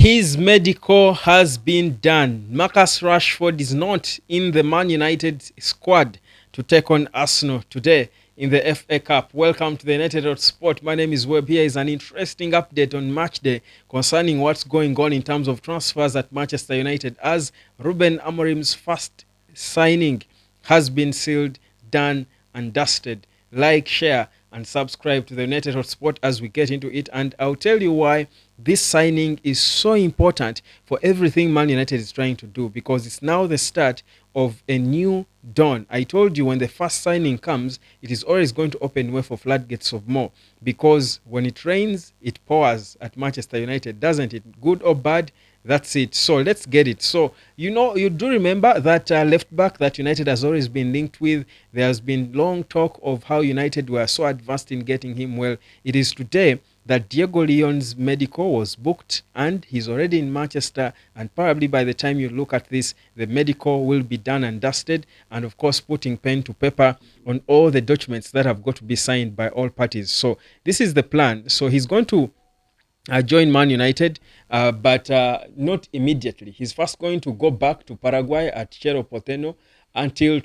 His medical has been done. Marcus Rashford is not in the Man United squad to take on Arsenal today in the FA Cup. Welcome to the United Sport. My name is Webb. Here is an interesting update on match day concerning what's going on in terms of transfers at Manchester United, as Ruben Amorim's first signing has been sealed, done and dusted. Like, share and subscribe to the United Hotspot as we get into it, and I'll tell you why this signing is so important for everything Man United is trying to do, because it's now the start of a new dawn. I told you when the first signing comes, it is always going to open way for floodgates of more, because when it rains, it pours at Manchester United, doesn't it? Good or bad, that's it. So let's get it. So, you do remember that left back that United has always been linked with. There has been long talk of how United were so advanced in getting him. Well, it is today that Diego Leon's medical was booked and he's already in Manchester, and probably by the time you look at this, the medical will be done and dusted, and of course putting pen to paper on all the documents that have got to be signed by all parties. So this is the plan. So he's going to join Man United, but not immediately. He's first going to go back to Paraguay at Cerro Porteño until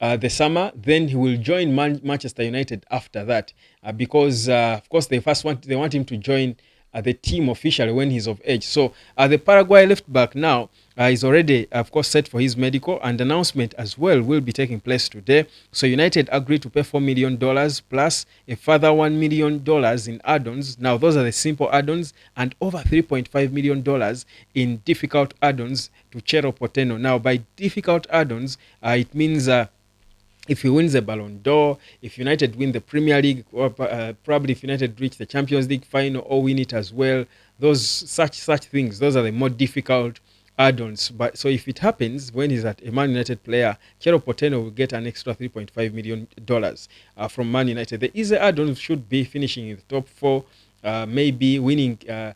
the summer. Then he will join Manchester United after that, because of course they want him to join the team officially when he's of age. So the Paraguay left back now is already, of course, set for his medical, and announcement as well will be taking place today. So United agreed to pay $4 million plus a further $1 million in add-ons. Now those are the simple add-ons, and over $3.5 million in difficult add-ons to Cerro Porteño. Now by difficult add-ons, it means if he wins the Ballon d'Or, if United win the Premier League, or probably if United reach the Champions League final or win it as well, those such things, those are the more difficult add-ons. But so if it happens when he's at a Man United player, Cerro Porteño will get an extra $3.5 million from Man United. The easy add-ons should be finishing in the top four, maybe winning an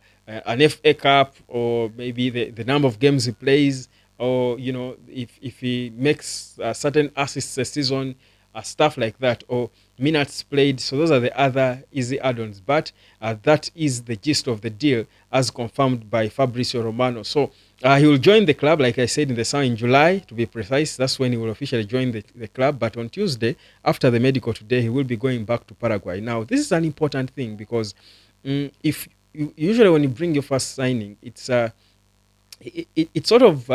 FA Cup, or maybe the number of games he plays, or if he makes certain assists a season, stuff like that, or minutes played. So those are the other easy add-ons, but that is the gist of the deal as confirmed by Fabrizio Romano. So he will join the club, like I said, in the summer, in July to be precise. That's when he will officially join the club. But on Tuesday, after the medical today, he will be going back to Paraguay. Now this is an important thing, because if usually when you bring your first signing, it sort of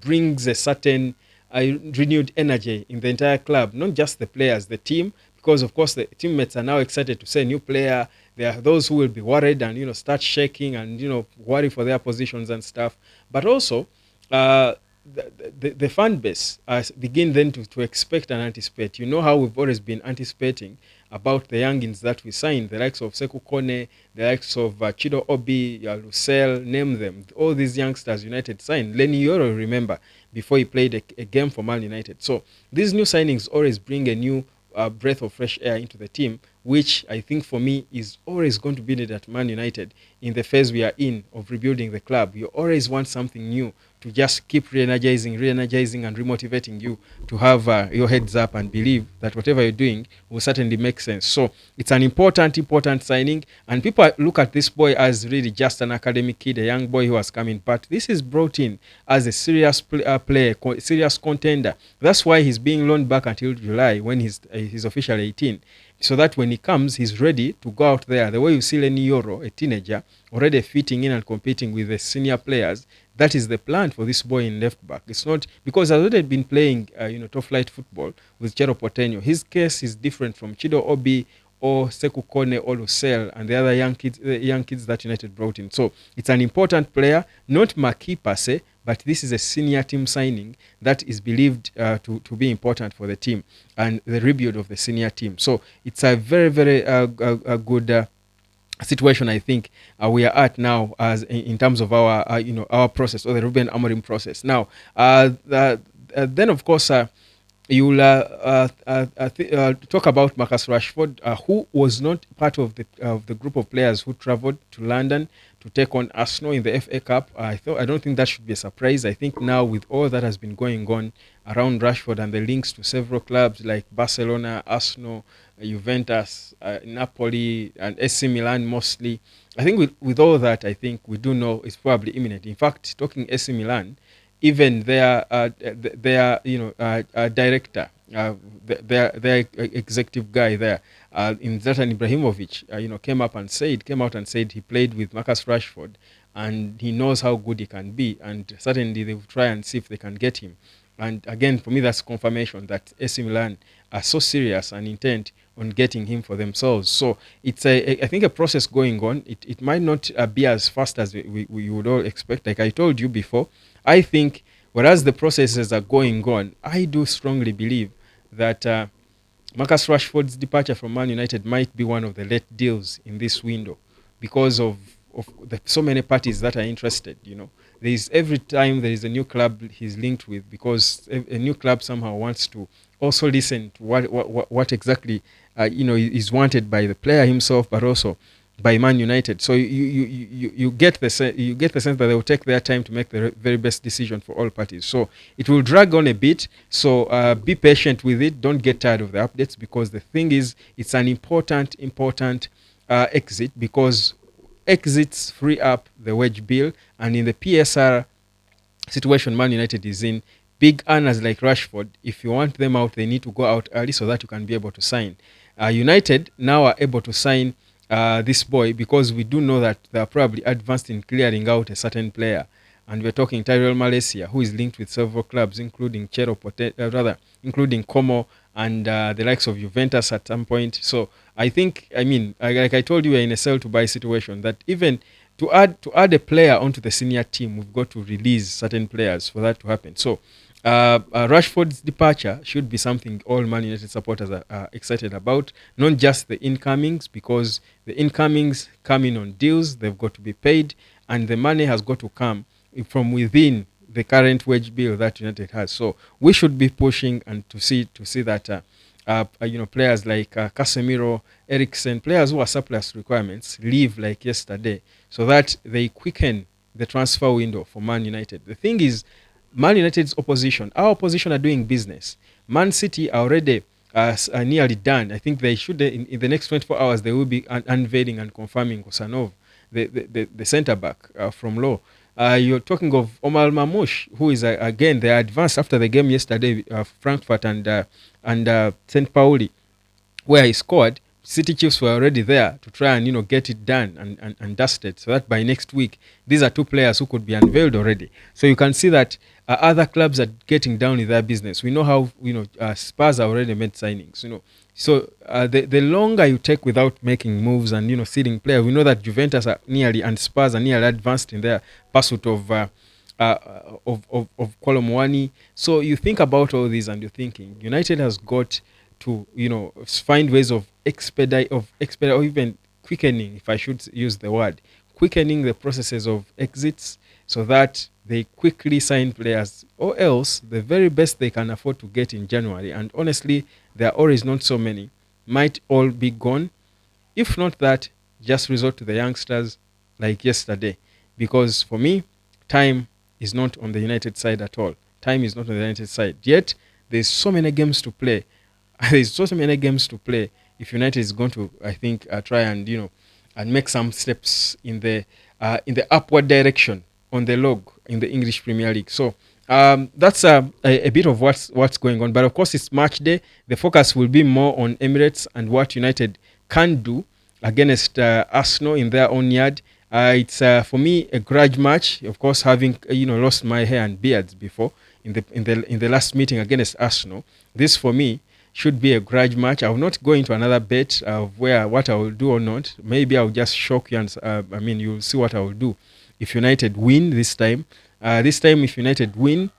brings a certain renewed energy in the entire club, not just the players, the team, because of course the teammates are now excited to say new player. There are those who will be worried and start shaking and worry for their positions and stuff, but also the fan base begin then to expect and anticipate. You know how we've always been anticipating about the youngins that we signed, the likes of Sekou Kone, the likes of Chido Obi, Lucelle, name them. All these youngsters United signed. Lenny Yoro, remember, before he played a game for Man United. So these new signings always bring a new breath of fresh air into the team, which I think for me is always going to be needed at Man United in the phase we are in of rebuilding the club. You always want something new to just keep re-energizing and remotivating you to have your heads up and believe that whatever you're doing will certainly make sense. So it's an important signing, and people look at this boy as really just an academic kid, a young boy who has come in, but this is brought in as a serious player, serious contender. That's why he's being loaned back until July when he's officially 18. So that when he comes, he's ready to go out there. The way you see Lenny Yoro, a teenager, already fitting in and competing with the senior players, that is the plan for this boy in left back. It's not because he's already been playing, top flight football with Cerro Porteño. His case is different from Chido Obi or Sekou Kone or Lucelle and the other young kids that United brought in. So it's an important player, not marquee per se, but this is a senior team signing that is believed to be important for the team and the rebuild of the senior team. So it's a very good situation, I think, we are at now as in terms of our our process, or the Ruben Amorim process. Now then of course you'll talk about Marcus Rashford, who was not part of the group of players who travelled to London to take on Arsenal in the FA Cup. I don't think that should be a surprise. I think now with all that has been going on around Rashford and the links to several clubs like Barcelona, Arsenal, Juventus, Napoli, and AC Milan mostly. I think with all that, I think we do know it's probably imminent. In fact, talking AC Milan, even their director, their executive guy there, in Zlatan Ibrahimovic, came out and said he played with Marcus Rashford and he knows how good he can be, and certainly they will try and see if they can get him. And again, for me, that's confirmation that AC Milan are so serious and intent on getting him for themselves. So it's I think a process going on. It might not be as fast as we would all expect. Like I told you before, I think whereas the processes are going on, I do strongly believe that Marcus Rashford's departure from Man United might be one of the late deals in this window because of so many parties that are interested. There is every time there is a new club he's linked with, because a new club somehow wants to also listen to what exactly is wanted by the player himself, but also by Man United. So you get you get the sense that they will take their time to make the very best decision for all parties. So it will drag on a bit. So be patient with it. Don't get tired of the updates, because the thing is, it's an important exit, because exits free up the wage bill, and in the PSR situation Man United is in, big earners like Rashford, if you want them out, they need to go out early so that you can be able to sign. United now are able to sign this boy, because we do know that they are probably advanced in clearing out a certain player. And we're talking Tyrell Malaysia, who is linked with several clubs, including including Como and the likes of Juventus at some point. So I think, like I told you, we're in a sell to buy situation, that even to add a player onto the senior team, we've got to release certain players for that to happen. So Rashford's departure should be something all Man United supporters are excited about, not just the incomings, because the incomings come in on deals, they've got to be paid, and the money has got to come from within the current wage bill that United has. So we should be pushing and to see that players like Casemiro, Eriksen, players who are surplus requirements, leave like yesterday, so that they quicken the transfer window for Man United. The thing is, Man United's opposition, our opposition, are doing business. Man City are already nearly done. I think they should, in the next 24 hours, they will be unveiling and confirming Kosanov, the centre back from Law. You're talking of Omar Mamouche, who is again, they advanced after the game yesterday, Frankfurt and St. Pauli, where he scored. City Chiefs were already there to try and get it done and dusted, so that by next week these are two players who could be unveiled already. So you can see that other clubs are getting down with their business. We know how Spurs have already made signings. So the longer you take without making moves and seeding players, we know that Juventus are nearly and Spurs are nearly advanced in their pursuit of Kolomwani. So you think about all these and you're thinking United has got to find ways of expedite or even quickening, if I should use the word, quickening the processes of exits, so that they quickly sign players, or else the very best they can afford to get in January, and honestly there are always not so many, might all be gone. If not that, just resort to the youngsters like yesterday, because for me, time is not on the United side at all. Time is not on the United side. Yet there's so many games to play. There's so many games to play. If United is going to, I think, try and and make some steps in the upward direction on the log in the English Premier League. So that's a bit of what's going on. But of course, it's match day. The focus will be more on Emirates and what United can do against Arsenal in their own yard. It's for me a grudge match. Of course, having lost my hair and beards before in the last meeting against Arsenal, this for me should be a grudge match. I will not go into another bet of what I will do or not. Maybe I'll just shock you and you'll see what I will do if United win this time. If United win,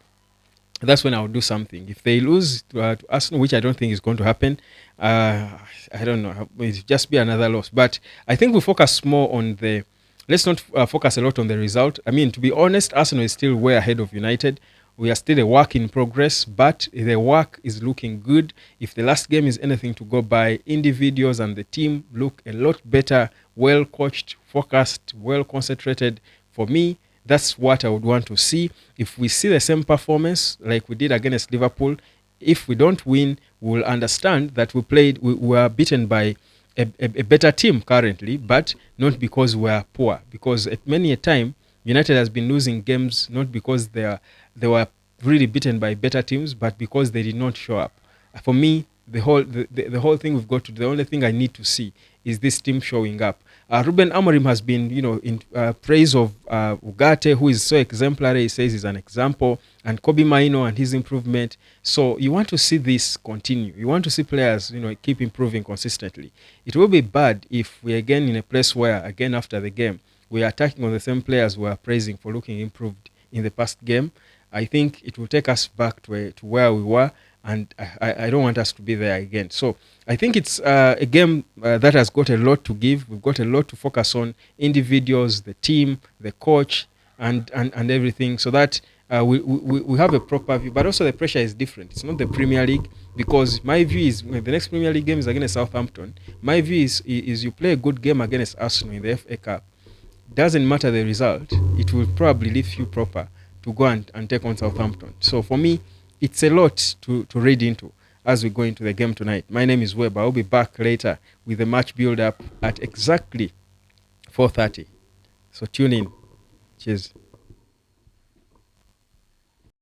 that's when I'll do something. If they lose to Arsenal, which I don't think is going to happen, I don't know. It'll just be another loss. But I think we focus more on let's not focus a lot on the result. To be honest, Arsenal is still way ahead of United we are still a work in progress, but the work is looking good. If the last game is anything to go by, individuals and the team look a lot better, well coached, focused, well concentrated. For me, that's what I would want to see. If we see the same performance like we did against Liverpool, if we don't win, we'll understand that we were beaten by a better team currently, but not because we are poor. Because at many a time, United has been losing games not because they were really beaten by better teams, but because they did not show up. For me, the whole thing we've got to, the only thing I need to see is this team showing up. Ruben Amorim has been, in praise of Ugarte, who is so exemplary. He says he's an example, and Kobe Maino and his improvement. So you want to see this continue. You want to see players, keep improving consistently. It will be bad if we again in a place where, again after the game, we are attacking on the same players we are praising for looking improved in the past game. I think it will take us back to where we were, and I don't want us to be there again. So I think it's a game that has got a lot to give. We've got a lot to focus on, individuals, the team, the coach, and everything, so that we have a proper view. But also the pressure is different. It's not the Premier League, because my view is when the next Premier League game is against Southampton, my view is you play a good game against Arsenal in the FA Cup. Doesn't matter the result, it will probably leave you proper to go and take on Southampton. So for me, it's a lot to read into as we go into the game tonight. My name is Webb. I'll be back later with the match build-up at exactly 4:30. So tune in. Cheers.